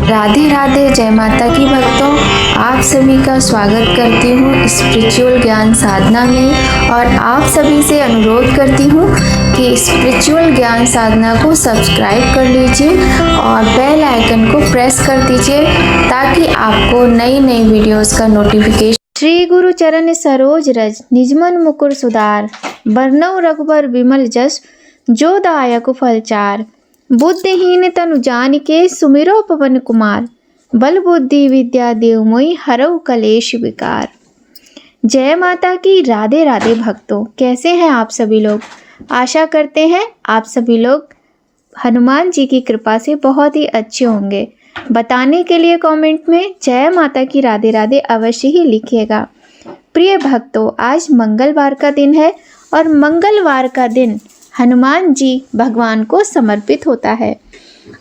राधे राधे, जय माता की भक्तों। आप सभी का स्वागत करती हूँ स्पिरिचुअल ज्ञान साधना में और आप सभी से अनुरोध करती हूँ कि स्पिरिचुअल ज्ञान साधना को सब्सक्राइब कर लीजिए और बेल आइकन को प्रेस कर दीजिए ताकि आपको नई नई वीडियोस का नोटिफिकेशन। श्री गुरु चरण सरोज रज निजमन मुकुर सुधार, बरनऊ रघुबर विमल जस, जो दायक फल चार। बुद्धिहीन तनु जानिके सुमिरो पवन कुमार, बल बुद्धि विद्या देव मोहि हरऊ कलेश विकार। जय माता की। राधे राधे भक्तों, कैसे हैं आप सभी लोग। आशा करते हैं आप सभी लोग हनुमान जी की कृपा से बहुत ही अच्छे होंगे। बताने के लिए कमेंट में जय माता की राधे राधे अवश्य ही लिखिएगा। प्रिय भक्तों, आज मंगलवार का दिन है और मंगलवार का दिन हनुमान जी भगवान को समर्पित होता है।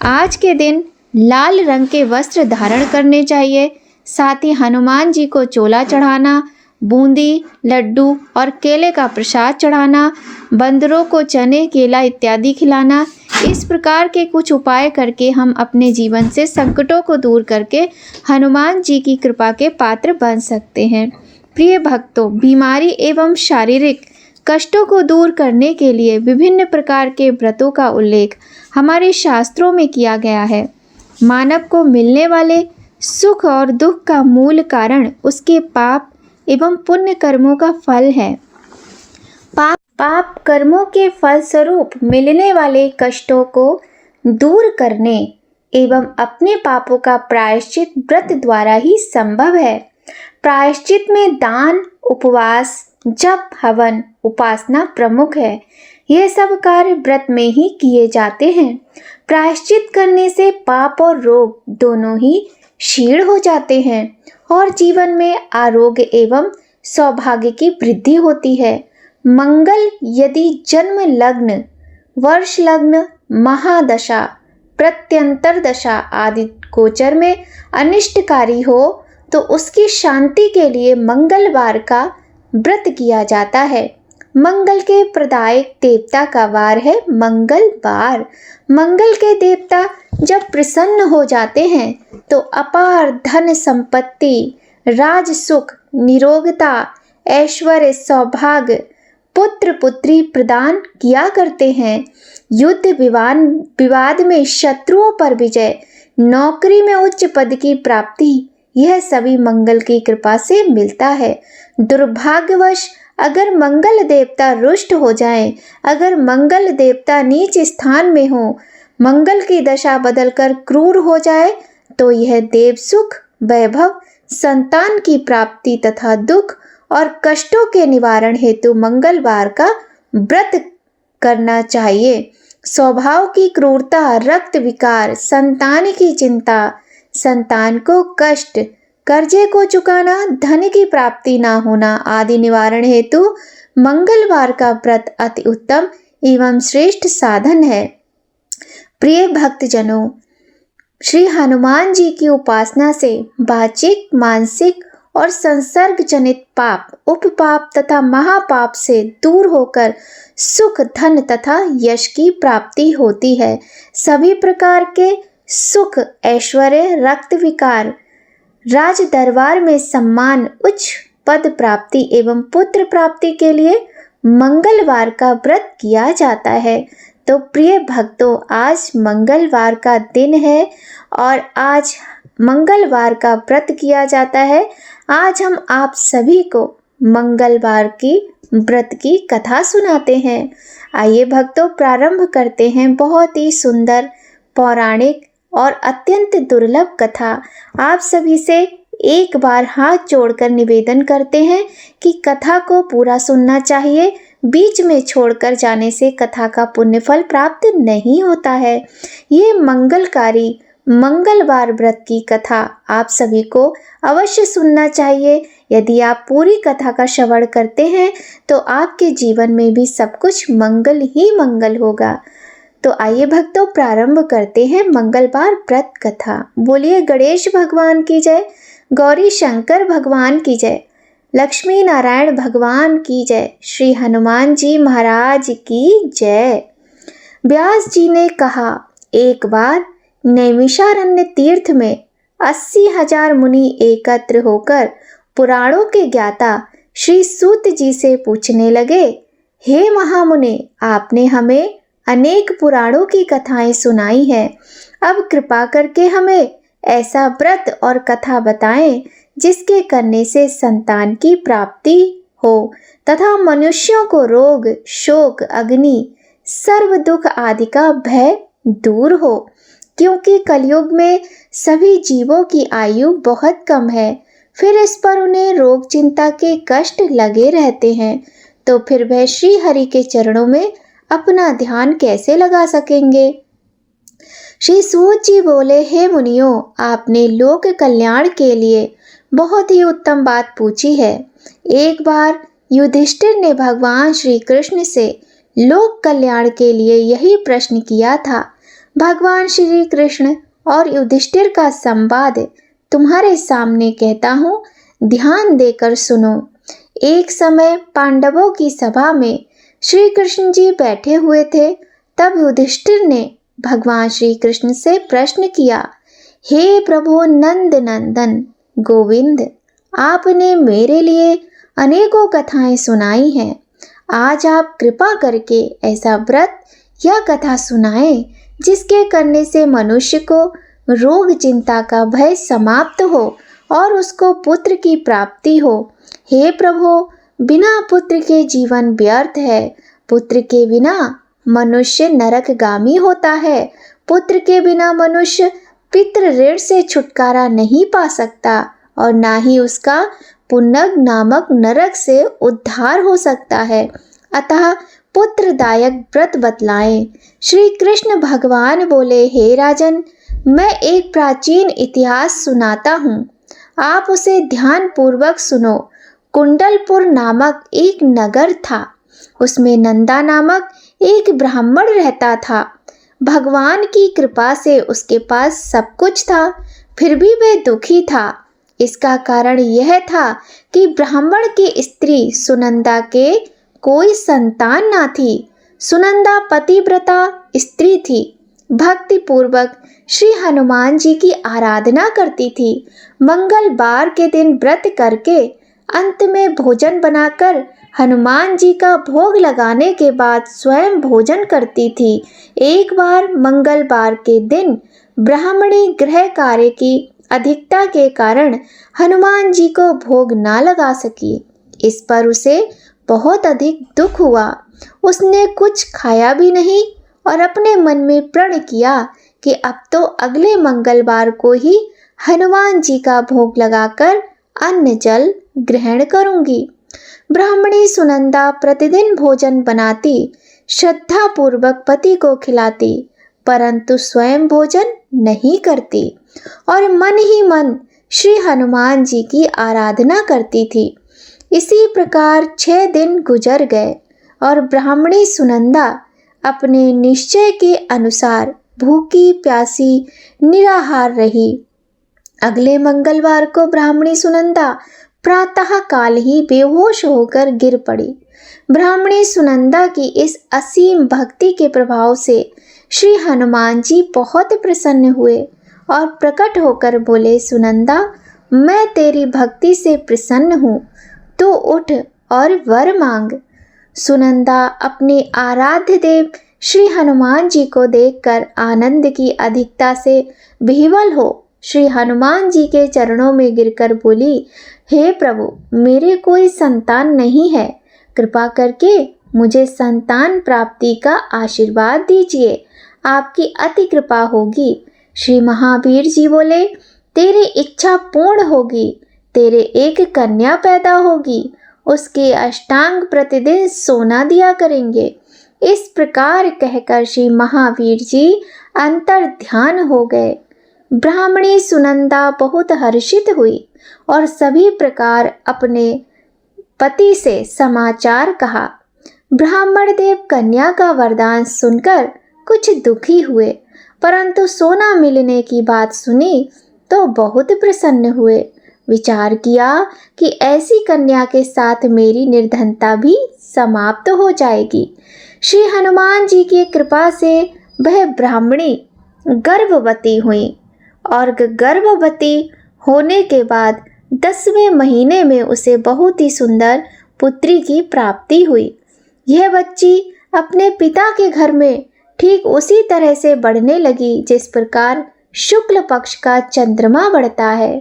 आज के दिन लाल रंग के वस्त्र धारण करने चाहिए। साथ ही हनुमान जी को चोला चढ़ाना, बूंदी, लड्डू और केले का प्रसाद चढ़ाना, बंदरों को चने, केला इत्यादि खिलाना, इस प्रकार के कुछ उपाय करके हम अपने जीवन से संकटों को दूर करके हनुमान जी की कृपा के पात्र बन सकते हैं। प्रिय भक्तों, बीमारी एवं शारीरिक कष्टों को दूर करने के लिए विभिन्न प्रकार के व्रतों का उल्लेख हमारे शास्त्रों में किया गया है। मानव को मिलने वाले सुख और दुख का मूल कारण उसके पाप एवं पुण्य कर्मों का फल है। पाप कर्मों के फलस्वरूप मिलने वाले कष्टों को दूर करने एवं अपने पापों का प्रायश्चित व्रत द्वारा ही संभव है। प्रायश्चित में दान, उपवास, जप, हवन, उपासना प्रमुख है। यह सब कार्य व्रत में ही किए जाते हैं। प्रायश्चित करने से पाप और रोग दोनों ही क्षीण हो जाते हैं और जीवन में आरोग्य एवं सौभाग्य की वृद्धि होती है। मंगल यदि जन्म लग्न, वर्ष लग्न, महादशा, प्रत्यंतर दशा आदि गोचर में अनिष्टकारी हो तो उसकी शांति के लिए मंगलवार का व्रत किया जाता है। मंगल के प्रदायक देवता का वार है मंगलवार। मंगल के देवता जब प्रसन्न हो जाते हैं तो अपार धन संपत्ति, राज सुख, निरोगता, ऐश्वर्य, सौभाग्य, पुत्र पुत्री प्रदान किया करते हैं। युद्ध विवाद में शत्रुओं पर विजय, नौकरी में उच्च पद की प्राप्ति, यह सभी मंगल की कृपा से मिलता है। दुर्भाग्यवश अगर मंगल देवता रुष्ट हो जाएं, अगर मंगल देवता नीच स्थान में हो, मंगल की दशा बदलकर क्रूर हो जाए तो यह देव सुख, वैभव, संतान की प्राप्ति तथा दुख और कष्टों के निवारण हेतु मंगलवार का व्रत करना चाहिए। स्वभाव की क्रूरता, रक्त विकार, संतान की चिंता, संतान को कष्ट, कर्जे को चुकाना, धन की प्राप्ति ना होना आदि निवारण हेतु मंगलवार का व्रत अति उत्तम एवं श्रेष्ठ साधन है। प्रिय भक्तजनों, श्री हनुमान जी की उपासना से वाचिक, मानसिक और संसर्ग जनित पाप, उपपाप तथा महापाप से दूर होकर सुख, धन तथा यश की प्राप्ति होती है। सभी प्रकार के सुख, ऐश्वर्य, रक्त विकार, राज दरबार में सम्मान, उच्च पद प्राप्ति एवं पुत्र प्राप्ति के लिए मंगलवार का व्रत किया जाता है। तो प्रिय भक्तों, आज मंगलवार का दिन है और आज मंगलवार का व्रत किया जाता है। आज हम आप सभी को मंगलवार की व्रत की कथा सुनाते हैं। आइए भक्तों, प्रारंभ करते हैं बहुत ही सुंदर, पौराणिक और अत्यंत दुर्लभ कथा। आप सभी से एक बार हाथ जोड़कर निवेदन करते हैं कि कथा को पूरा सुनना चाहिए। बीच में छोड़कर जाने से कथा का पुण्य फल प्राप्त नहीं होता है। ये मंगलकारी मंगलवार व्रत की कथा आप सभी को अवश्य सुनना चाहिए। यदि आप पूरी कथा का श्रवण करते हैं तो आपके जीवन में भी सब कुछ मंगल ही मंगल होगा। तो आइए भक्तों, प्रारंभ करते हैं मंगलवार व्रत कथा। बोलिए गणेश भगवान की जय, गौरी शंकर भगवान की जय, लक्ष्मी नारायण भगवान की जय, श्री हनुमान जी महाराज की जय। व्यास जी ने कहा, एक बार नैमिषारण्य तीर्थ में 80,000 मुनि एकत्र होकर पुराणों के ज्ञाता श्री सूत जी से पूछने लगे, हे महामुने, आपने हमें अनेक पुराणों की कथाएं सुनाई हैं। अब कृपा करके हमें ऐसा व्रत और कथा बताएं जिसके करने से संतान की प्राप्ति हो तथा मनुष्यों को रोग, शोक, अग्नि, सर्व दुख आदि का भय दूर हो, क्योंकि कलयुग में सभी जीवों की आयु बहुत कम है। फिर इस पर उन्हें रोग चिंता के कष्ट लगे रहते हैं, तो फिर वह श्री हरि के चरणों में अपना ध्यान कैसे लगा सकेंगे। श्री सूत जी बोले, हे मुनियों, आपने लोक कल्याण के लिए बहुत ही उत्तम बात पूछी है। एक बार युधिष्ठिर ने भगवान श्री कृष्ण से लोक कल्याण के लिए यही प्रश्न किया था। भगवान श्री कृष्ण और युधिष्ठिर का संवाद तुम्हारे सामने कहता हूँ, ध्यान देकर सुनो। एक समय पांडवों की सभा में श्री कृष्ण जी बैठे हुए थे। तब युधिष्ठिर ने भगवान श्री कृष्ण से प्रश्न किया, हे प्रभु नंद नंदन गोविंद, आपने मेरे लिए अनेकों कथाएं सुनाई हैं। आज आप कृपा करके ऐसा व्रत या कथा सुनाएं जिसके करने से मनुष्य को रोग चिंता का भय समाप्त हो और उसको पुत्र की प्राप्ति हो। हे प्रभु, बिना पुत्र के जीवन व्यर्थ है। पुत्र के बिना मनुष्य नरकगामी होता है। पुत्र के बिना मनुष्य पितृ ऋण से छुटकारा नहीं पा सकता और ना ही उसका पुनग नामक नरक से उद्धार हो सकता है। अतः पुत्रदायक व्रत बतलाएं। श्री कृष्ण भगवान बोले, हे राजन, मैं एक प्राचीन इतिहास सुनाता हूँ, आप उसे ध्यान पूर्वक सुनो। कुंडलपुर नामक एक नगर था। उसमें नंदा नामक एक ब्राह्मण रहता था। भगवान की कृपा से उसके पास सब कुछ था, फिर भी वह दुखी था। इसका कारण यह था कि ब्राह्मण की स्त्री सुनंदा के कोई संतान ना थी। सुनंदा पतिव्रता स्त्री थी, भक्ति पूर्वक श्री हनुमान जी की आराधना करती थी। मंगलवार के दिन व्रत करके अंत में भोजन बनाकर हनुमान जी का भोग लगाने के बाद स्वयं भोजन करती थी। एक बार मंगलवार के दिन ब्राह्मणी गृह कार्य की अधिकता के कारण हनुमान जी को भोग ना लगा सकी। इस पर उसे बहुत अधिक दुख हुआ। उसने कुछ खाया भी नहीं और अपने मन में प्रण किया कि अब तो अगले मंगलवार को ही हनुमान जी का भोग लगाकर अन्न जल ग्रहण करूंगी। ब्राह्मणी सुनंदा प्रतिदिन भोजन बनाती, श्रद्धा पूर्वक पति को खिलाती, परंतु स्वयं भोजन नहीं करती और मन ही मन श्री हनुमान जी की आराधना करती थी। इसी प्रकार 6 दिन गुजर गए और ब्राह्मणी सुनंदा अपने निश्चय के अनुसार भूखी प्यासी निराहार रही। अगले मंगलवार को ब्राह्मणी सुनंदा प्रातः काल ही बेहोश होकर गिर पड़ी। ब्राह्मणी सुनंदा की इस असीम भक्ति के प्रभाव से श्री हनुमान जी बहुत प्रसन्न हुए और प्रकट होकर बोले, सुनंदा, मैं तेरी भक्ति से प्रसन्न हूँ, तो उठ और वर मांग। सुनंदा अपने आराध्य देव श्री हनुमान जी को देखकर आनंद की अधिकता से विह्वल हो श्री हनुमान जी के चरणों में गिरकर बोली, हे प्रभु, मेरे कोई संतान नहीं है, कृपा करके मुझे संतान प्राप्ति का आशीर्वाद दीजिए, आपकी अति कृपा होगी। श्री महावीर जी बोले, तेरी इच्छा पूर्ण होगी, तेरे एक कन्या पैदा होगी, उसके अष्टांग प्रतिदिन सोना दिया करेंगे। इस प्रकार कहकर श्री महावीर जी अंतर ध्यान हो गए। ब्राह्मणी सुनंदा बहुत हर्षित हुई और सभी प्रकार अपने पति से समाचार कहा। ब्राह्मण देव कन्या का वरदान सुनकर कुछ दुखी हुए, परंतु सोना मिलने की बात सुनी तो बहुत प्रसन्न हुए। विचार किया कि ऐसी कन्या के साथ मेरी निर्धनता भी समाप्त हो जाएगी। श्री हनुमान जी की कृपा से वह ब्राह्मणी गर्भवती हुई और गर्भवती होने के बाद 10वें महीने में उसे बहुत ही सुंदर पुत्री की प्राप्ति हुई। यह बच्ची अपने पिता के घर में ठीक उसी तरह से बढ़ने लगी जिस प्रकार शुक्ल पक्ष का चंद्रमा बढ़ता है।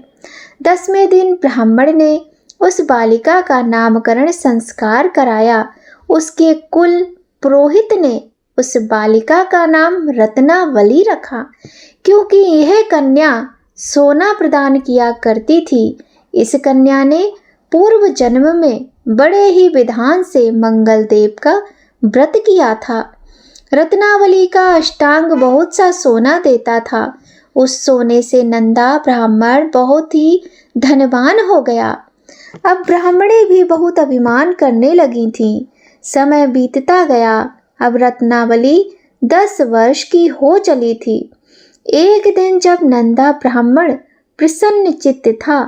10वें दिन ब्राह्मण ने उस बालिका का नामकरण संस्कार कराया। उसके कुल पुरोहित ने उस बालिका का नाम रत्नावली रखा, क्योंकि यह कन्या सोना प्रदान किया करती थी। इस कन्या ने पूर्व जन्म में बड़े ही विधान से मंगल देव का व्रत किया था। रत्नावली का अष्टांग बहुत सा सोना देता था। उस सोने से नंदा ब्राह्मण बहुत ही धनवान हो गया। अब ब्राह्मणी भी बहुत अभिमान करने लगी थीं। समय बीतता गया। अब रत्नावली 10 वर्ष की हो चली थी। एक दिन जब नंदा ब्राह्मण प्रसन्न चित्त था,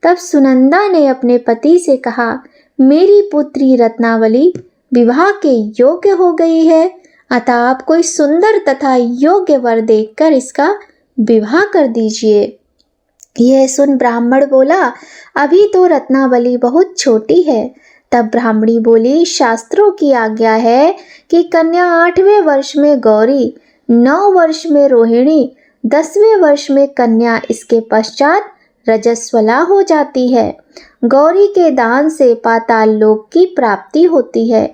तब सुनंदा ने अपने पति से कहा, मेरी पुत्री रत्नावली विवाह के योग्य हो गई है, अतः आप कोई सुंदर तथा योग्य वर देखकर इसका विवाह कर दीजिए। यह सुन ब्राह्मण बोला, अभी तो रत्नावली बहुत छोटी है। तब ब्राह्मणी बोली, शास्त्रों की आज्ञा है कि कन्या 8वें वर्ष में गौरी, 9 वर्ष में रोहिणी, 10वें वर्ष में कन्या, इसके पश्चात रजस्वला हो जाती है। गौरी के दान से पाताल लोक की प्राप्ति होती है,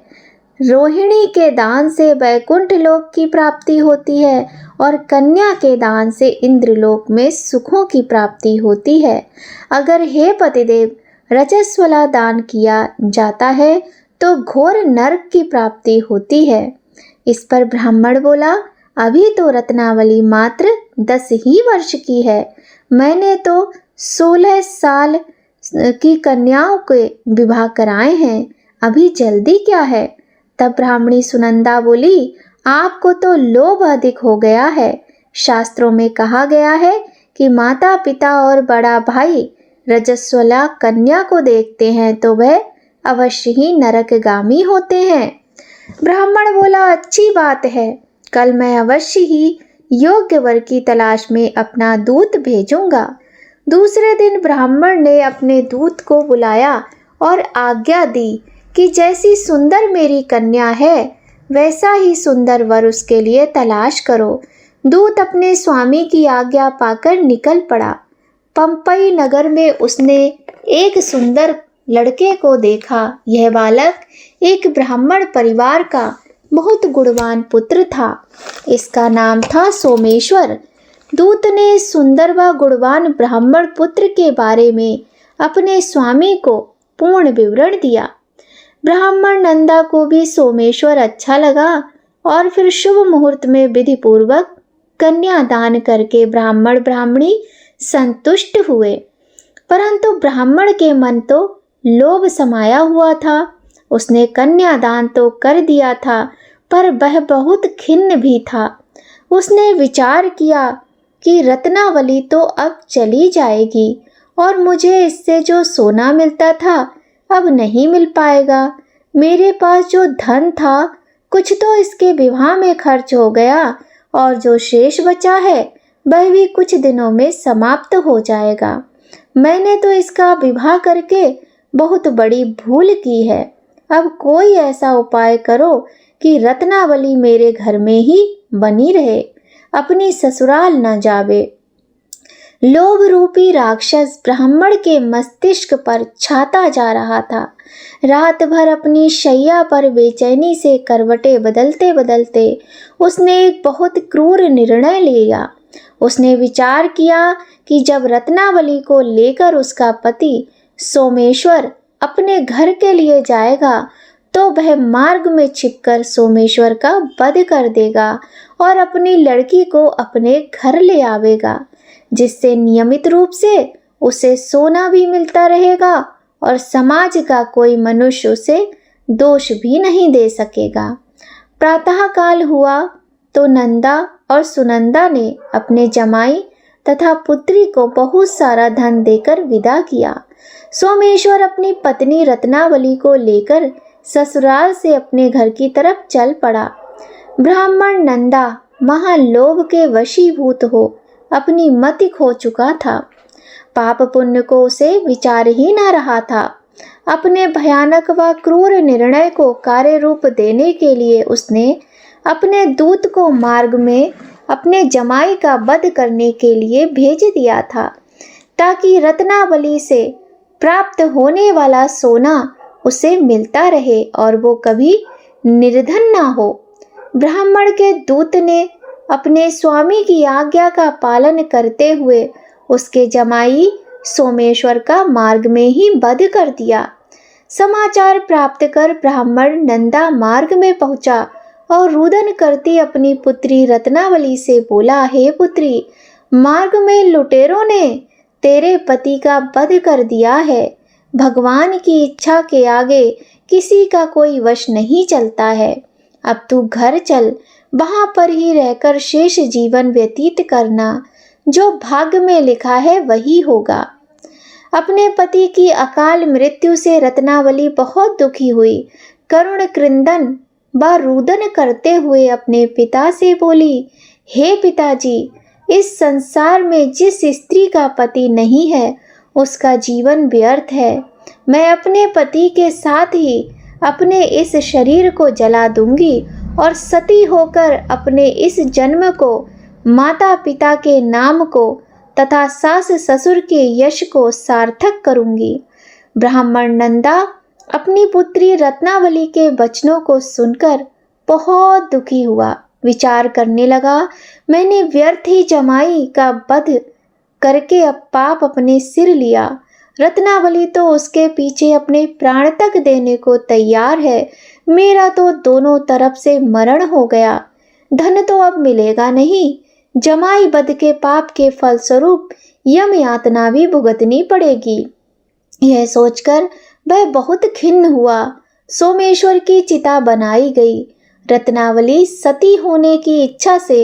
रोहिणी के दान से वैकुंठ लोक की प्राप्ति होती है और कन्या के दान से इंद्रलोक में सुखों की प्राप्ति होती है। अगर हे पतिदेव रजस्वला दान किया जाता है तो घोर नरक की प्राप्ति होती है। इस पर ब्राह्मण बोला, अभी तो रत्नावली मात्र 10 ही वर्ष की है। मैंने तो 16 साल की कन्याओं के विवाह कराए हैं, अभी जल्दी क्या है। तब ब्राह्मणी सुनंदा बोली, आपको तो लोभ अधिक हो गया है। शास्त्रों में कहा गया है कि माता पिता और बड़ा भाई रजस्वला कन्या को देखते हैं तो वह अवश्य ही नरकगामी होते हैं। ब्राह्मण बोला, अच्छी बात है, कल मैं अवश्य ही योग्य वर की तलाश में अपना दूत भेजूंगा। दूसरे दिन ब्राह्मण ने अपने दूत को बुलाया और आज्ञा दी कि जैसी सुंदर मेरी कन्या है वैसा ही सुंदर वर उसके लिए तलाश करो। दूत अपने स्वामी की आज्ञा पाकर निकल पड़ा। पंपई नगर में उसने एक सुंदर लड़के को देखा। यह बालक एक ब्राह्मण परिवार का बहुत गुणवान पुत्र था। इसका नाम था सोमेश्वर। दूत ने सुंदर व गुणवान ब्राह्मण पुत्र के बारे में अपने स्वामी को पूर्ण विवरण दिया। ब्राह्मण नंदा को भी सोमेश्वर अच्छा लगा और फिर शुभ मुहूर्त में विधि पूर्वक कन्या दान करके ब्राह्मण ब्राह्मणी संतुष्ट हुए। परंतु ब्राह्मण के मन तो लोभ समाया हुआ था। उसने कन्या दान तो कर दिया था, पर वह बहुत खिन्न भी था। उसने विचार किया कि रत्नावली तो अब चली जाएगी और मुझे इससे जो सोना मिलता था अब नहीं मिल पाएगा। मेरे पास जो धन था कुछ तो इसके विवाह में खर्च हो गया और जो शेष बचा है वह भी कुछ दिनों में समाप्त हो जाएगा। मैंने तो इसका विवाह करके बहुत बड़ी भूल की है। अब कोई ऐसा उपाय करो कि रत्नावली मेरे घर में ही बनी रहे, अपनी ससुराल न जावे। लोभ रूपी राक्षस ब्राह्मण के मस्तिष्क पर छाता जा रहा था। रात भर अपनी शैया पर बेचैनी से करवटें बदलते बदलते उसने एक बहुत क्रूर निर्णय लिया। उसने विचार किया कि जब रत्नावली को लेकर उसका पति सोमेश्वर अपने घर के लिए जाएगा तो वह मार्ग में छिपकर सोमेश्वर का वध कर देगा और अपनी लड़की को अपने घर ले आवेगा, जिससे नियमित रूप से उसे सोना भी मिलता रहेगा और समाज का कोई मनुष्य उसे दोष भी नहीं दे सकेगा। प्रातःकाल हुआ तो नंदा और सुनंदा ने अपने जमाई तथा पुत्री को बहुत सारा धन देकर विदा किया। सोमेश्वर अपनी पत्नी रत्नावली को लेकर ससुराल से अपने घर की तरफ चल पड़ा। ब्राह्मण नंदा महालोभ के वशीभूत हो अपनी मति खो चुका था। पाप पुण्य को उसे विचार ही न रहा था। अपने भयानक व क्रूर निर्णय को कार्य रूप देने के लिए उसने अपने दूत को मार्ग में अपने जमाई का वध करने के लिए भेज दिया था, ताकि रत्नावली से प्राप्त होने वाला सोना उसे मिलता रहे और वो कभी निर्धन ना हो। ब्राह्मण के दूत ने अपने स्वामी की आज्ञा का पालन करते हुए उसके जमाई सोमेश्वर का मार्ग में ही वध कर दिया। समाचार प्राप्त कर ब्राह्मण नंदा मार्ग में पहुंचा और रुदन करती अपनी पुत्री रत्नावली से बोला, हे पुत्री, मार्ग में लुटेरों ने तेरे पति का वध कर दिया है। भगवान की इच्छा के आगे किसी का कोई वश नहीं चलता है। अब तू घर चल, वहां पर ही रहकर शेष जीवन व्यतीत करना। जो भाग्य में लिखा है वही होगा। अपने पति की अकाल मृत्यु से रत्नावली बहुत दुखी हुई। करुण क्रंदन व रुदन करते हुए अपने पिता से बोली, हे पिताजी, इस संसार में जिस स्त्री का पति नहीं है उसका जीवन व्यर्थ है। मैं अपने पति के साथ ही अपने इस शरीर को जला दूंगी और सती होकर अपने इस जन्म को, माता पिता के नाम को तथा सास ससुर के यश को सार्थक करूंगी। ब्राह्मण नंदा अपनी पुत्री रत्नावली के वचनों को सुनकर बहुत दुखी हुआ। विचार करने लगा, मैंने व्यर्थ ही जमाई का वध करके अब पाप अपने सिर लिया। रत्नावली तो उसके पीछे अपने प्राण तक देने को तैयार है। मेरा तो दोनों तरफ से मरण हो गया। धन तो अब मिलेगा नहीं। जमाई वध के पाप के फलस्वरूप यम यातना भी भुगतनी पड़ेगी। यह सोचकर वह बहुत खिन्न हुआ। सोमेश्वर की चिता बनाई गई। रत्नावली सती होने की इच्छा से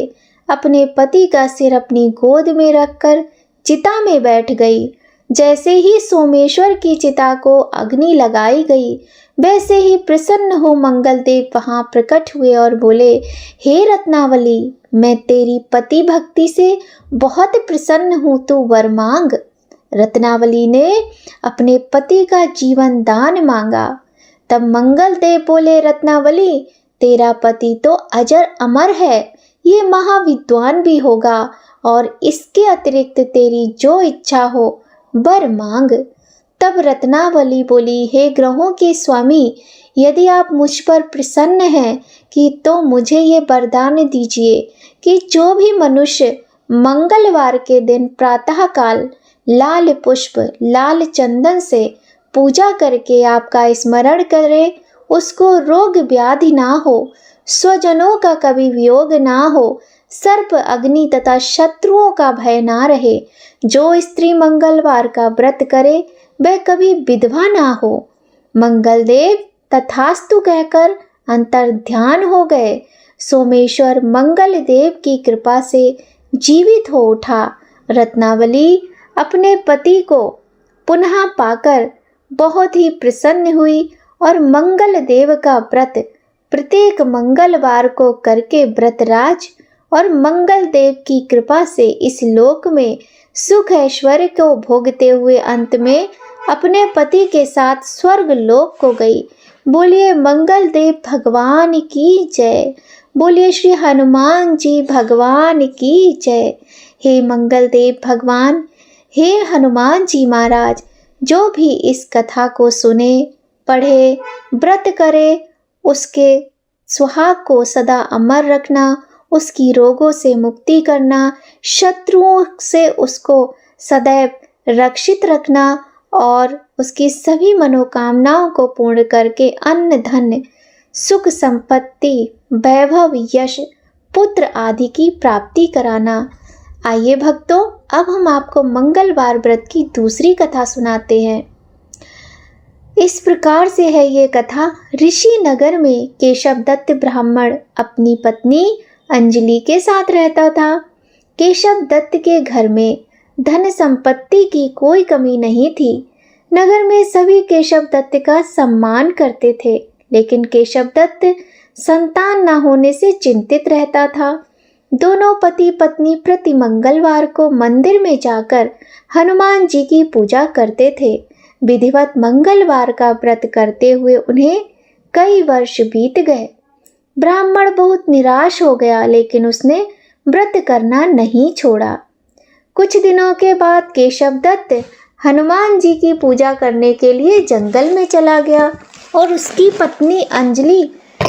अपने पति का सिर अपनी गोद में रखकर चिता में बैठ गई। जैसे ही सोमेश्वर की चिता को अग्नि लगाई गई, वैसे ही प्रसन्न हो मंगलदेव वहां प्रकट हुए और बोले, हे रत्नावली, मैं तेरी पति भक्ति से बहुत प्रसन्न हूँ, तू वर मांग। रत्नावली ने अपने पति का जीवन दान मांगा। तब मंगलदेव बोले, रत्नावली, तेरा पति तो अजर अमर है, ये महाविद्वान भी होगा और इसके अतिरिक्त तेरी जो इच्छा हो वर मांग। तब रत्नावली बोली, हे ग्रहों के स्वामी, यदि आप मुझ पर प्रसन्न हैं कि तो मुझे ये वरदान दीजिए कि जो भी मनुष्य मंगलवार के दिन प्रातःकाल लाल पुष्प, लाल चंदन से पूजा करके आपका स्मरण करे, उसको रोग व्याधि ना हो, स्वजनों का कभी वियोग ना हो, सर्प अग्नि तथा शत्रुओं का भय ना रहे। जो स्त्री मंगलवार का व्रत करे वह कभी विधवा ना हो। मंगलदेव तथास्तु कहकर अंतर ध्यान हो गए। सोमेश्वर मंगलदेव की कृपा से जीवित हो उठा। रत्नावली अपने पति को पुनः पाकर बहुत ही प्रसन्न हुई और मंगलदेव का व्रत प्रत्येक मंगलवार को करके व्रतराज और मंगलदेव की कृपा से इस लोक में सुख ऐश्वर्य को भोगते हुए अंत में अपने पति के साथ स्वर्ग लोक को गई। बोलिए मंगलदेव भगवान की जय। बोलिए श्री हनुमान जी भगवान की जय। हे मंगलदेव भगवान, हे हनुमान जी महाराज, जो भी इस कथा को सुने, पढ़े, व्रत करे, उसके सुहाग को सदा अमर रखना, उसकी रोगों से मुक्ति करना, शत्रुओं से उसको सदैव रक्षित रखना और उसकी सभी मनोकामनाओं को पूर्ण करके अन्न धन, सुख संपत्ति, वैभव, यश, पुत्र आदि की प्राप्ति कराना। आइए भक्तों, अब हम आपको मंगलवार व्रत की दूसरी कथा सुनाते हैं। इस प्रकार से है ये कथा। ऋषि नगर में केशव दत्त ब्राह्मण अपनी पत्नी अंजलि के साथ रहता था। केशव दत्त के घर में धन संपत्ति की कोई कमी नहीं थी। नगर में सभी केशव दत्त का सम्मान करते थे, लेकिन केशव दत्त संतान न होने से चिंतित रहता था। दोनों पति पत्नी प्रति मंगलवार को मंदिर में जाकर हनुमान जी की पूजा करते थे। विधिवत मंगलवार का व्रत करते हुए उन्हें कई वर्ष बीत गए। ब्राह्मण बहुत निराश हो गया, लेकिन उसने व्रत करना नहीं छोड़ा। कुछ दिनों के बाद केशव दत्त हनुमान जी की पूजा करने के लिए जंगल में चला गया और उसकी पत्नी अंजलि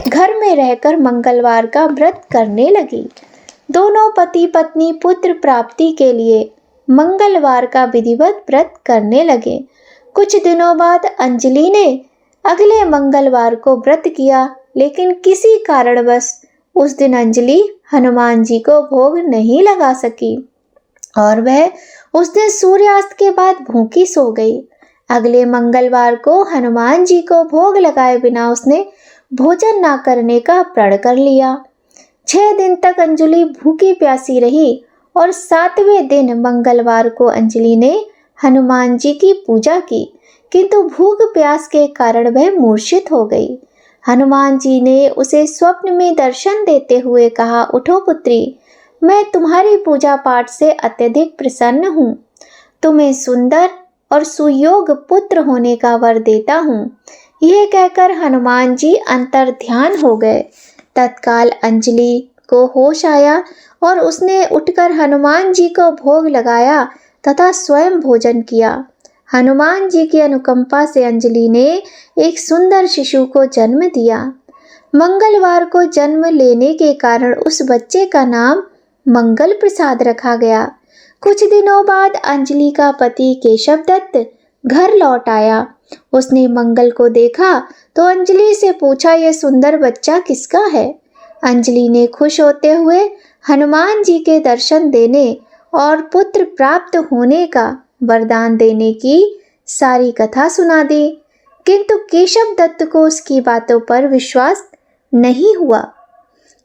घर में रहकर मंगलवार का व्रत करने लगी। दोनों पति पत्नी पुत्र प्राप्ति के लिए मंगलवार का विधिवत व्रत करने लगे। कुछ दिनों बाद अंजलि ने अगले मंगलवार को व्रत किया, लेकिन किसी कारणवश उस दिन अंजलि हनुमान जी को भोग नहीं लगा सकी और वह उस दिन सूर्यास्त के बाद भूखी सो गई। अगले मंगलवार को हनुमान जी को भोग लगाए बिना उसने भोजन न करने का प्रण कर लिया। 6 दिन तक अंजलि भूखी प्यासी रही और 7वें दिन मंगलवार को अंजलि ने हनुमान जी की पूजा की, किंतु भूख प्यास के कारण वह मूर्छित हो गई। हनुमान जी ने उसे स्वप्न में दर्शन देते हुए कहा, उठो पुत्री, मैं तुम्हारी पूजा पाठ से अत्यधिक प्रसन्न हूँ। तुम्हें सुंदर और सुयोग पुत्र होने का वर देता हूँ। यह कहकर हनुमान जी अंतर ध्यान हो गए। तत्काल अंजलि को होश आया और उसने उठकर हनुमान जी को भोग लगाया तथा स्वयं भोजन किया। हनुमान जी की अनुकंपा से अंजलि ने एक सुंदर शिशु को जन्म दिया। मंगलवार को जन्म लेने के कारण उस बच्चे का नाम मंगल प्रसाद रखा गया। कुछ दिनों बाद अंजलि का पति केशव दत्त घर लौट आया। उसने मंगल को देखा तो अंजलि से पूछा, यह सुंदर बच्चा किसका है? अंजलि ने खुश होते हुए हनुमान जी के दर्शन देने और पुत्र प्राप्त होने का वरदान देने की सारी कथा सुना दी, किंतु केशव दत्त को उसकी बातों पर विश्वास नहीं हुआ।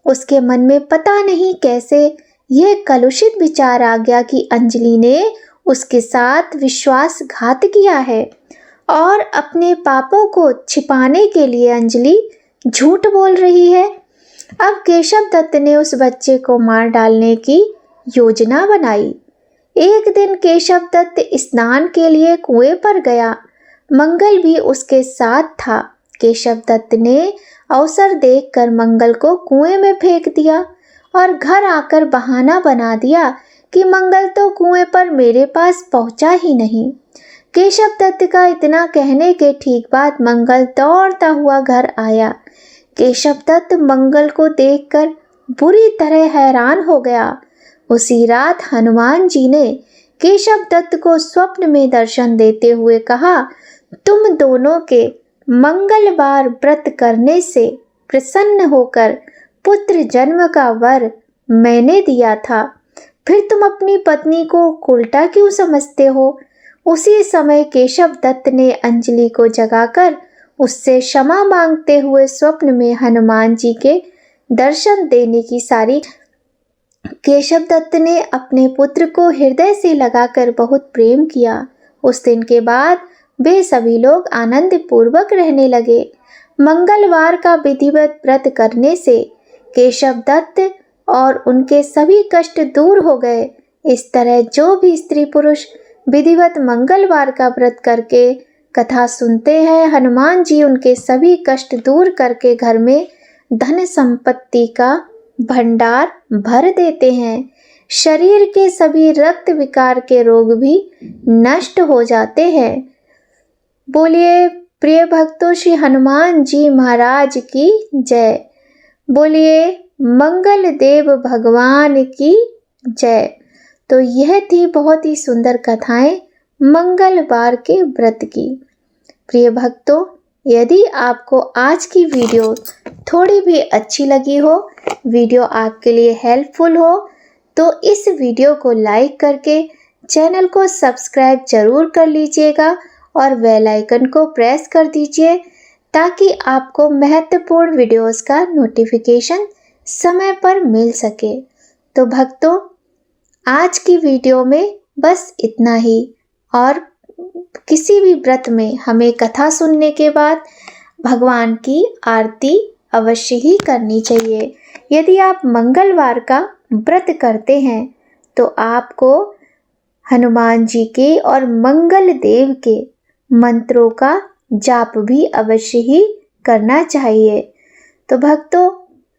उसके मन में पता नहीं कैसे यह कलुषित विचार आ गया कि अंजलि ने उसके साथ विश्वासघात किया है और अपने पापों को छिपाने के लिए अंजलि झूठ बोल रही है। अब केशव दत्त ने उस बच्चे को मार डालने की योजना बनाई। एक दिन केशव दत्त स्नान के लिए कुएं पर गया। मंगल भी उसके साथ था। केशव दत्त ने अवसर देखकर मंगल को कुएं में फेंक दिया और घर आकर बहाना बना दिया कि मंगल तो कुएं पर मेरे पास पहुंचा ही नहीं। केशव दत्त का इतना कहने के ठीक बाद मंगल दौड़ता हुआ घर आया। केशव दत्त मंगल को देखकर बुरी तरह हैरान हो गया। उसी रात हनुमान जी ने केशव दत्त को स्वप्न में दर्शन देते हुए कहा, तुम दोनों के मंगलवार व्रत करने से प्रसन्न होकर पुत्र जन्म का वर मैंने दिया था, फिर तुम अपनी पत्नी को उल्टा क्यों समझते हो? उसी समय केशव दत्त ने अंजलि को जगाकर उससे क्षमा मांगते हुए स्वप्न में हनुमान जी के दर्शन देने की सारी। केशव दत्त ने अपने पुत्र को हृदय से लगाकर बहुत प्रेम किया। उस दिन के बाद वे सभी लोग आनंद पूर्वक रहने लगे। मंगलवार का विधिवत व्रत करने से केशव दत्त और उनके सभी कष्ट दूर हो गए। इस तरह जो भी स्त्री पुरुष विधिवत मंगलवार का व्रत करके कथा सुनते हैं, हनुमान जी उनके सभी कष्ट दूर करके घर में धन संपत्ति का भंडार भर देते हैं। शरीर के सभी रक्त विकार के रोग भी नष्ट हो जाते हैं। बोलिए प्रिय भक्तों, श्री हनुमान जी महाराज की जय। बोलिए मंगल देव भगवान की जय। तो यह थी बहुत ही सुंदर कथाएं मंगलवार के व्रत की। प्रिय भक्तों, यदि आपको आज की वीडियो थोड़ी भी अच्छी लगी हो, वीडियो आपके लिए हेल्पफुल हो, तो इस वीडियो को लाइक करके चैनल को सब्सक्राइब जरूर कर लीजिएगा और बेल आइकन को प्रेस कर दीजिए ताकि आपको महत्वपूर्ण वीडियोस का नोटिफिकेशन समय पर मिल सके। तो भक्तों, आज की वीडियो में बस इतना ही। और किसी भी व्रत में हमें कथा सुनने के बाद भगवान की आरती अवश्य ही करनी चाहिए। यदि आप मंगलवार का व्रत करते हैं तो आपको हनुमान जी के और मंगल देव के मंत्रों का जाप भी अवश्य ही करना चाहिए। तो भक्तों,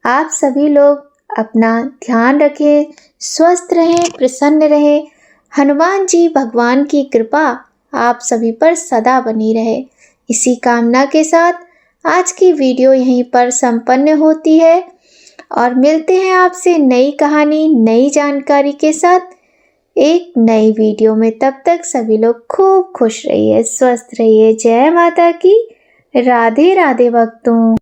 आप सभी लोग अपना ध्यान रखें, स्वस्थ रहें, प्रसन्न रहें। हनुमान जी भगवान की कृपा आप सभी पर सदा बनी रहे। इसी कामना के साथ आज की वीडियो यहीं पर संपन्न होती है और मिलते हैं आपसे नई कहानी, नई जानकारी के साथ एक नई वीडियो में। तब तक सभी लोग खूब खुश रहिए, स्वस्थ रहिए। जय माता की। राधे राधे भक्तों।